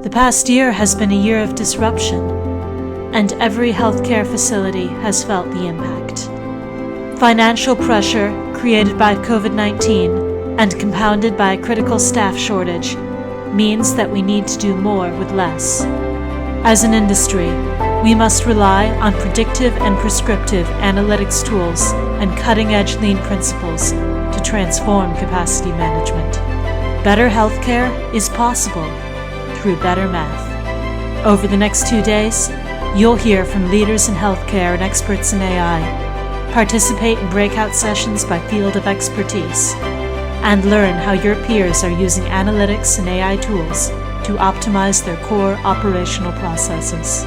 The past year has been a year of disruption, and every healthcare facility has felt the impact. Financial pressure created by COVID-19 and compounded by a critical staff shortage means that we need to do more with less. As an industry, we must rely on predictive and prescriptive analytics tools and cutting-edge lean principles to transform capacity management. Better healthcare is possible through better math. Over the next 2 days, you'll hear from leaders in healthcare and experts in AI, participate in breakout sessions by field of expertise, and learn how your peers are using analytics and AI tools to optimize their core operational processes.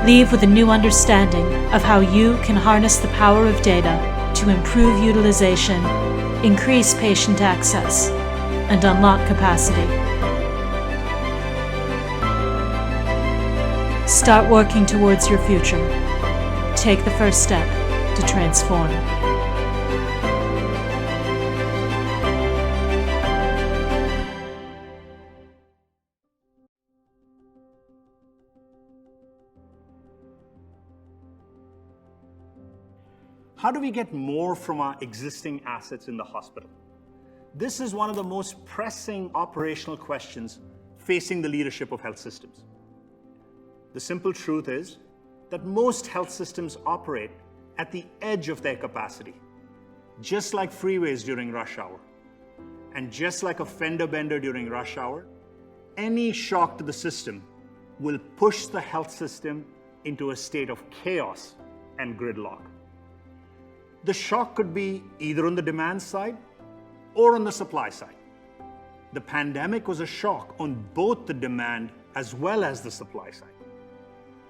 Leave with a new understanding of how you can harness the power of data to improve utilization, increase patient access, and unlock capacity. Start working towards your future. Take the first step to transform. How do we get more from our existing assets in the hospital? This is one of the most pressing operational questions facing the leadership of health systems. The simple truth is that most health systems operate at the edge of their capacity, just like freeways during rush hour. And just like a fender bender during rush hour, any shock to the system will push the health system into a state of chaos and gridlock. The shock could be either on the demand side or on the supply side. The pandemic was a shock on both the demand as well as the supply side.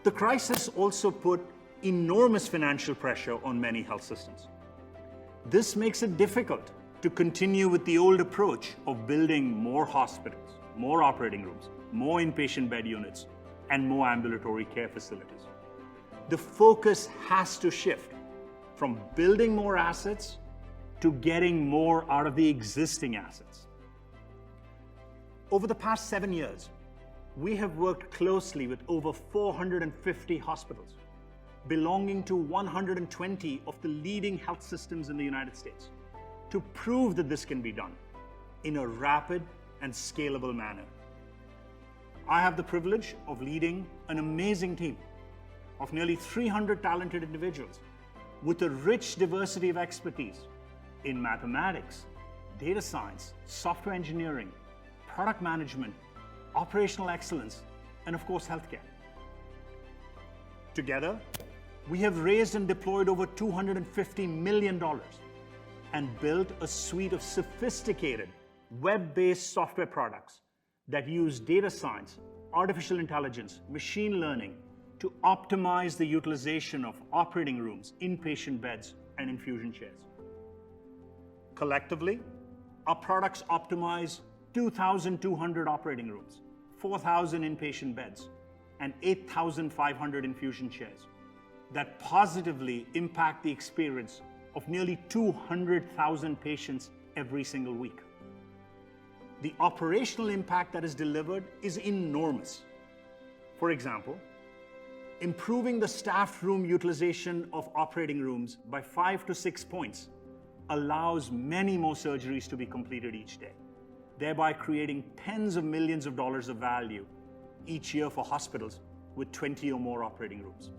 The crisis also put enormous financial pressure on many health systems. This makes it difficult to continue with the old approach of building more hospitals, more operating rooms, more inpatient bed units, and more ambulatory care facilities. The focus has to shift from building more assets to getting more out of the existing assets. Over the past 7 years, we have worked closely with over 450 hospitals belonging to 120 of the leading health systems in the United States to prove that this can be done in a rapid and scalable manner. I have the privilege of leading an amazing team of nearly 300 talented individuals with a rich diversity of expertise in mathematics, data science, software engineering, product management, operational excellence, and of course, healthcare. Together, we have raised and deployed over $250 million and built a suite of sophisticated web-based software products that use data science, artificial intelligence, machine learning to optimize the utilization of operating rooms, inpatient beds, and infusion chairs. Collectively, our products optimize 2,200 operating rooms, 4,000 inpatient beds, and 8,500 infusion chairs that positively impact the experience of nearly 200,000 patients every single week. The operational impact that is delivered is enormous. For example, improving the staff room utilization of operating rooms by 5 to 6 points allows many more surgeries to be completed each day, thereby creating tens of millions of dollars of value each year for hospitals with 20 or more operating rooms.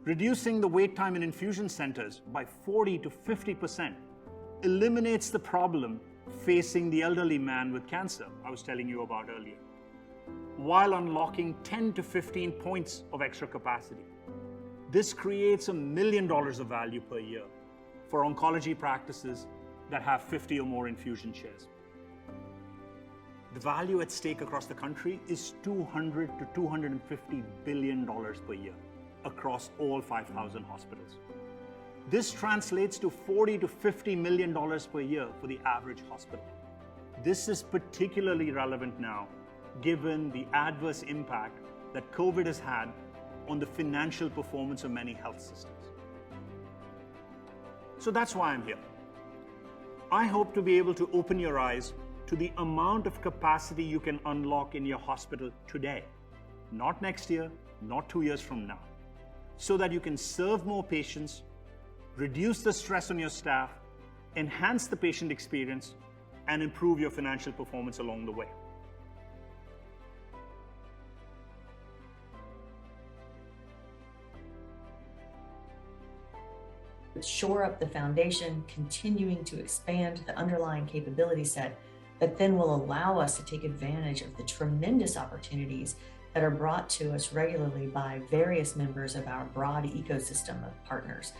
Reducing the wait time in infusion centers by 40 to 50% eliminates the problem facing the elderly man with cancer I was telling you about earlier, while unlocking 10 to 15 points of extra capacity. This creates $1 million of value per year for oncology practices that have 50 or more infusion chairs. The value at stake across the country is $200 to $250 billion per year across all 5,000 hospitals. This translates to $40 to $50 million per year for the average hospital. This is particularly relevant now, given the adverse impact that COVID has had on the financial performance of many health systems. So that's why I'm here. I hope to be able to open your eyes to the amount of capacity you can unlock in your hospital today, not next year, not 2 years from now, so that you can serve more patients, reduce the stress on your staff, enhance the patient experience, and improve your financial performance along the way. Shore up the foundation, continuing to expand the underlying capability set that then will allow us to take advantage of the tremendous opportunities that are brought to us regularly by various members of our broad ecosystem of partners.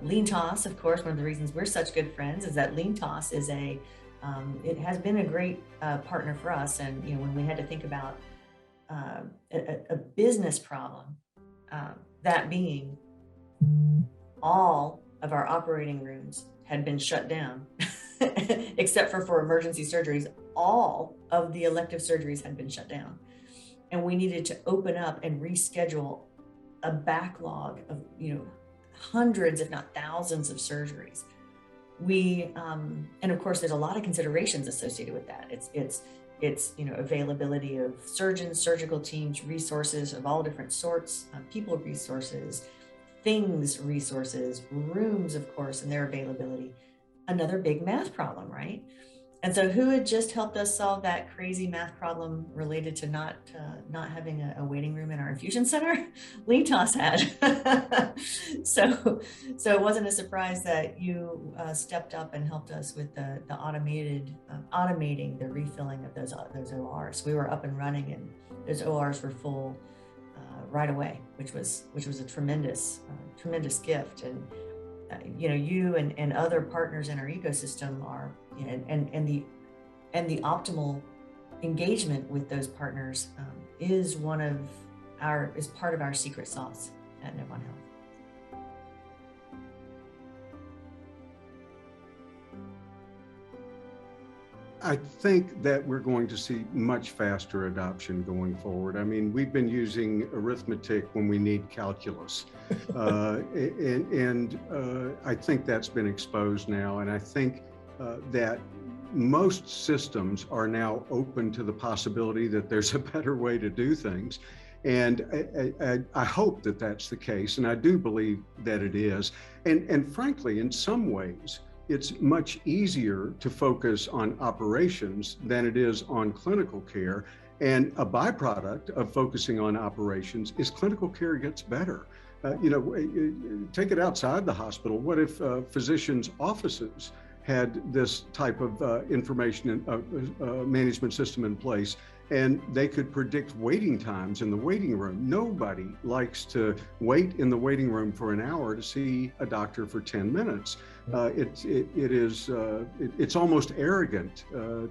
LeanTaaS, of course, one of the reasons we're such good friends is that LeanTaaS is it has been a great partner for us. And when we had to think about a business problem, that being all of our operating rooms had been shut down, except for emergency surgeries. All of the elective surgeries had been shut down. And we needed to open up and reschedule a backlog of, hundreds, if not thousands of surgeries. And of course, there's a lot of considerations associated with that. It's availability of surgeons, surgical teams, resources of all different sorts, people resources, things resources, rooms, of course, and their availability. Another big math problem, right? And so who had just helped us solve that crazy math problem related to not having a waiting room in our infusion center? LeanTaaS had. So it wasn't a surprise that you stepped up and helped us with the automating the refilling of those ORs. We were up and running, and those ORs were full right away, which was a tremendous gift. And you and other partners in our ecosystem are, and the optimal engagement with those partners is part of our secret sauce at Novant Health. I think that we're going to see much faster adoption going forward. I mean, we've been using arithmetic when we need calculus. And I think that's been exposed now. And I think that most systems are now open to the possibility that there's a better way to do things. And I hope that that's the case. And I do believe that it is. And frankly, in some ways, it's much easier to focus on operations than it is on clinical care. And a byproduct of focusing on operations is clinical care gets better. Take it outside the hospital. What if physicians' offices had this type of information management system in place, and they could predict waiting times in the waiting room? Nobody likes to wait in the waiting room for an hour to see a doctor for 10 minutes. It's almost arrogant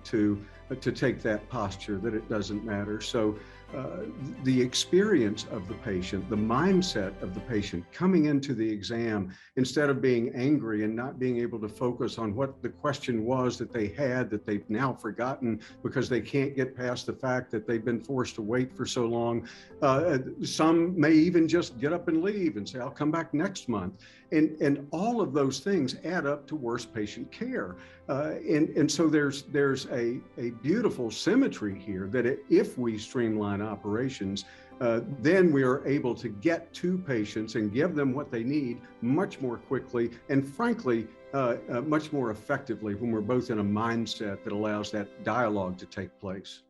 to take that posture that it doesn't matter. So the experience of the patient, the mindset of the patient coming into the exam, instead of being angry and not being able to focus on what the question was that they had that they've now forgotten because they can't get past the fact that they've been forced to wait for so long. Some may even just get up and leave and say, I'll come back next month. And all of those things add up to worse patient care. And so there's a beautiful symmetry here that if we streamline operations, then we are able to get to patients and give them what they need much more quickly and frankly, much more effectively when we're both in a mindset that allows that dialogue to take place.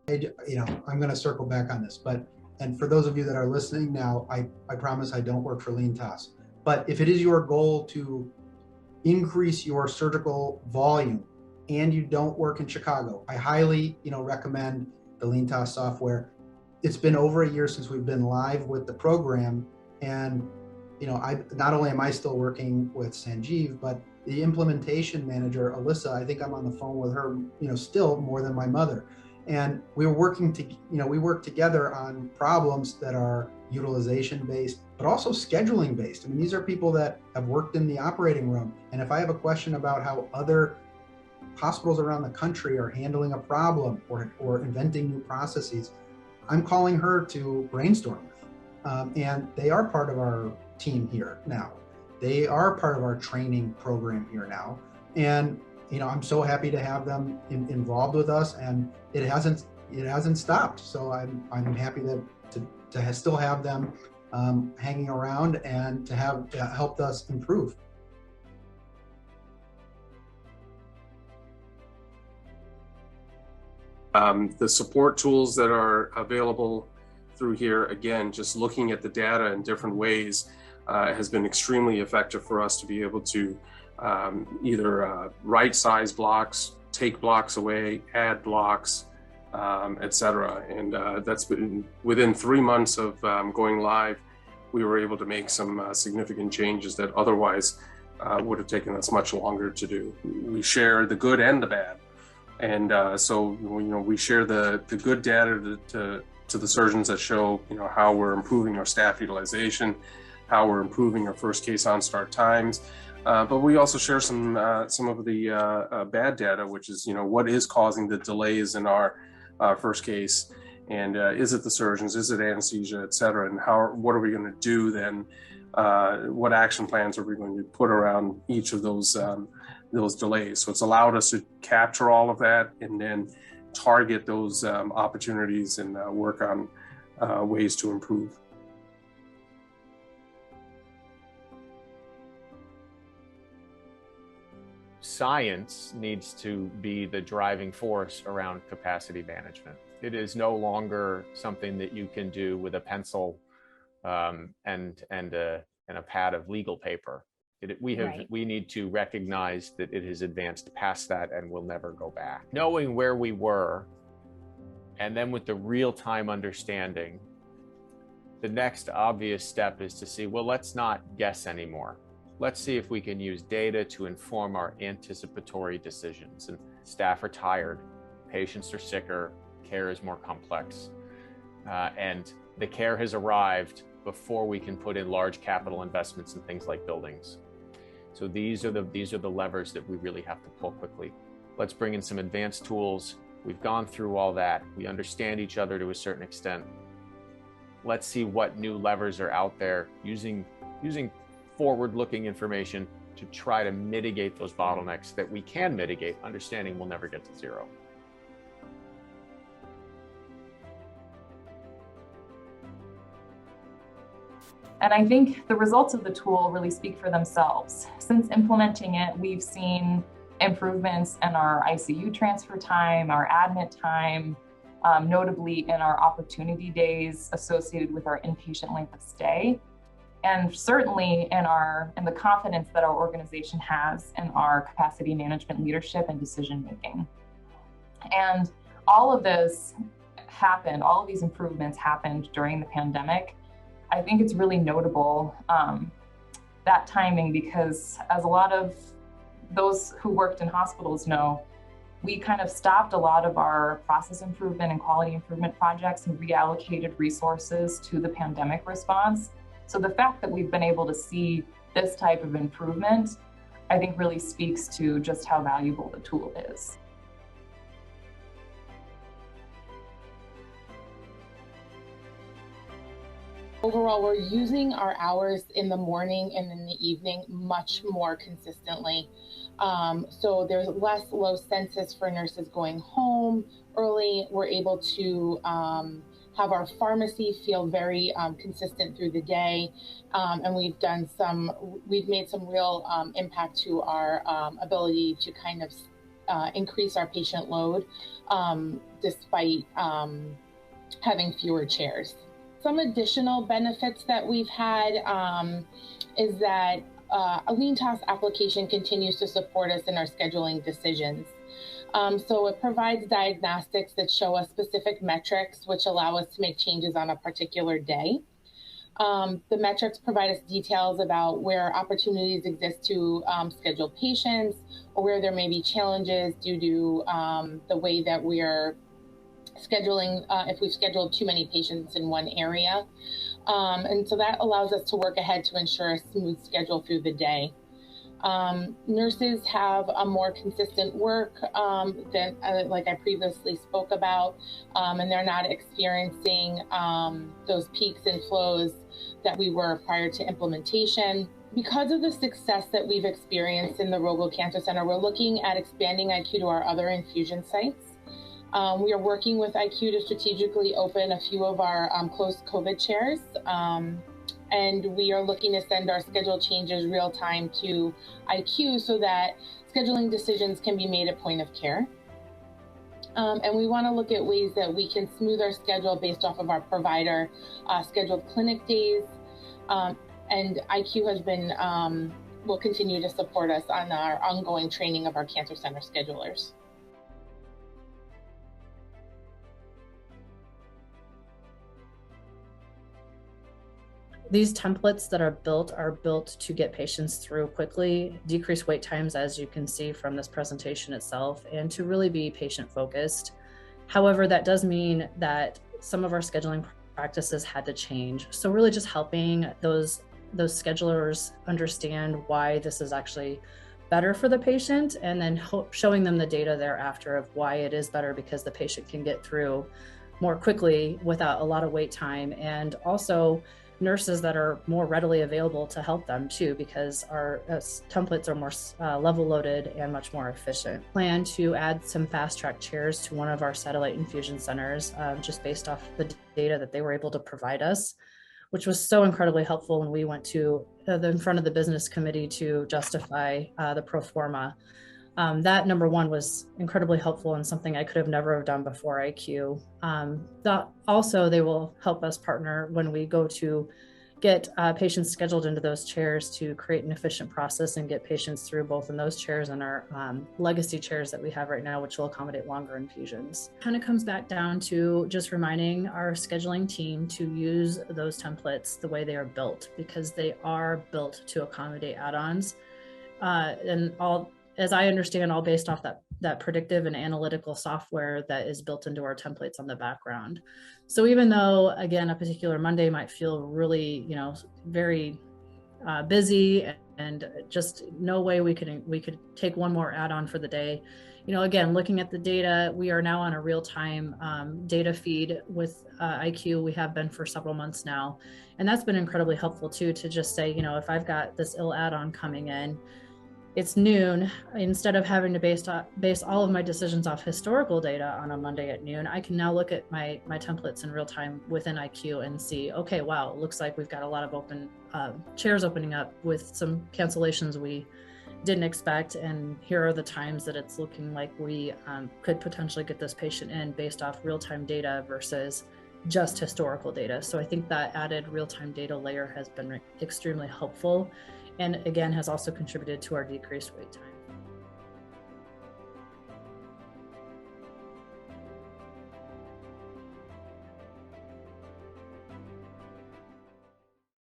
I'm going to circle back on this, and for those of you that are listening now, I promise I don't work for LeanTaaS, but if it is your goal to increase your surgical volume and you don't work in Chicago, I highly, recommend the LeanTaaS software. It's been over a year since we've been live with the program, and not only am I still working with Sanjeev, but the implementation manager, Alyssa, I think I'm on the phone with her, still more than my mother. And we work together on problems that are utilization based, but also scheduling based. I mean, these are people that have worked in the operating room. And if I have a question about how other hospitals around the country are handling a problem or inventing new processes, I'm calling her to brainstorm with. And they are part of our team here now. They are part of our training program here now. And, I'm so happy to have them involved with us, and it hasn't stopped. So I'm happy to still have them hanging around and to have helped us improve. The support tools that are available through here, again, just looking at the data in different ways has been extremely effective for us to be able to either right size blocks, take blocks away, add blocks, etc. And that's been within 3 months of going live. We were able to make some significant changes that otherwise would have taken us much longer to do. We share the good and the bad. And so, we share the good data to the surgeons that show, how we're improving our staff utilization, how we're improving our first case on start times. But we also share some of the bad data, which is, what is causing the delays in our first case, and is it the surgeons, is it anesthesia, et cetera, and what are we going to do then? What action plans are we going to put around each of those delays? So it's allowed us to capture all of that and then target those opportunities and work on ways to improve. Science needs to be the driving force around capacity management. It is no longer something that you can do with a pencil and a pad of legal paper. We need to recognize that it has advanced past that and will never go back. Knowing where we were, and then with the real-time understanding, the next obvious step is to see, well, let's not guess anymore. Let's see if we can use data to inform our anticipatory decisions. And staff are tired, patients are sicker, care is more complex, and the care has arrived before we can put in large capital investments in things like buildings. So these are the levers that we really have to pull quickly. Let's bring in some advanced tools. We've gone through all that. We understand each other to a certain extent. Let's see what new levers are out there using forward-looking information to try to mitigate those bottlenecks that we can mitigate, understanding we'll never get to zero. And I think the results of the tool really speak for themselves. Since implementing it, we've seen improvements in our ICU transfer time, our admit time, notably in our opportunity days associated with our inpatient length of stay, and certainly in the confidence that our organization has in our capacity management leadership and decision making. And all of this happened, all of these improvements happened during the pandemic. I think it's really notable, that timing, because as a lot of those who worked in hospitals know, we kind of stopped a lot of our process improvement and quality improvement projects and reallocated resources to the pandemic response. So the fact that we've been able to see this type of improvement, I think really speaks to just how valuable the tool is. Overall, we're using our hours in the morning and in the evening much more consistently. So there's less low census for nurses going home early. We're able to have our pharmacy feel very consistent through the day. And we've made some real impact to our ability to kind of increase our patient load despite having fewer chairs. Some additional benefits that we've had is that a LeanTaaS application continues to support us in our scheduling decisions. So it provides diagnostics that show us specific metrics which allow us to make changes on a particular day. The metrics provide us details about where opportunities exist to schedule patients, or where there may be challenges due to the way that we are scheduling, if we've scheduled too many patients in one area. And so that allows us to work ahead to ensure a smooth schedule through the day. Nurses have a more consistent work than, like I previously spoke about, and they're not experiencing those peaks and flows that we were prior to implementation. Because of the success that we've experienced in the Rogel Cancer Center, we're looking at expanding IQ to our other infusion sites. We are working with IQ to strategically open a few of our closed COVID chairs. And we are looking to send our schedule changes real time to IQ so that scheduling decisions can be made at point of care. And we want to look at ways that we can smooth our schedule based off of our provider scheduled clinic days. And IQ has been, will continue to support us on our ongoing training of our cancer center schedulers. These templates that are built to get patients through quickly, decrease wait times, as you can see from this presentation itself, and to really be patient focused. However, that does mean that some of our scheduling practices had to change. So really just helping those schedulers understand why this is actually better for the patient, and then showing them the data thereafter of why it is better, because the patient can get through more quickly without a lot of wait time, and also nurses that are more readily available to help them too, because our templates are more level loaded and much more efficient. Plan to add some fast track chairs to one of our satellite infusion centers, just based off the data that they were able to provide us, which was so incredibly helpful when we went to in front of the business committee to justify the pro forma. That number one was incredibly helpful and something I could have never done before IQ. Also, they will help us partner when we go to get patients scheduled into those chairs to create an efficient process and get patients through both in those chairs and our legacy chairs that we have right now, which will accommodate longer infusions. Kind of comes back down to just reminding our scheduling team to use those templates the way they are built, because they are built to accommodate add-ons and all. As I understand, all based off that predictive and analytical software that is built into our templates on the background. So even though, again, a particular Monday might feel really, very busy and just no way we could take one more add-on for the day. Again, looking at the data, we are now on a real-time data feed with IQ. We have been for several months now. And that's been incredibly helpful too, to just say, if I've got this ill add-on coming in, it's noon, instead of having to base all of my decisions off historical data on a Monday at noon, I can now look at my templates in real time within IQ and see, okay, wow, it looks like we've got a lot of open chairs opening up with some cancellations we didn't expect. And here are the times that it's looking like we could potentially get this patient in based off real-time data versus just historical data. So I think that added real-time data layer has been extremely helpful, and again has also contributed to our decreased wait time.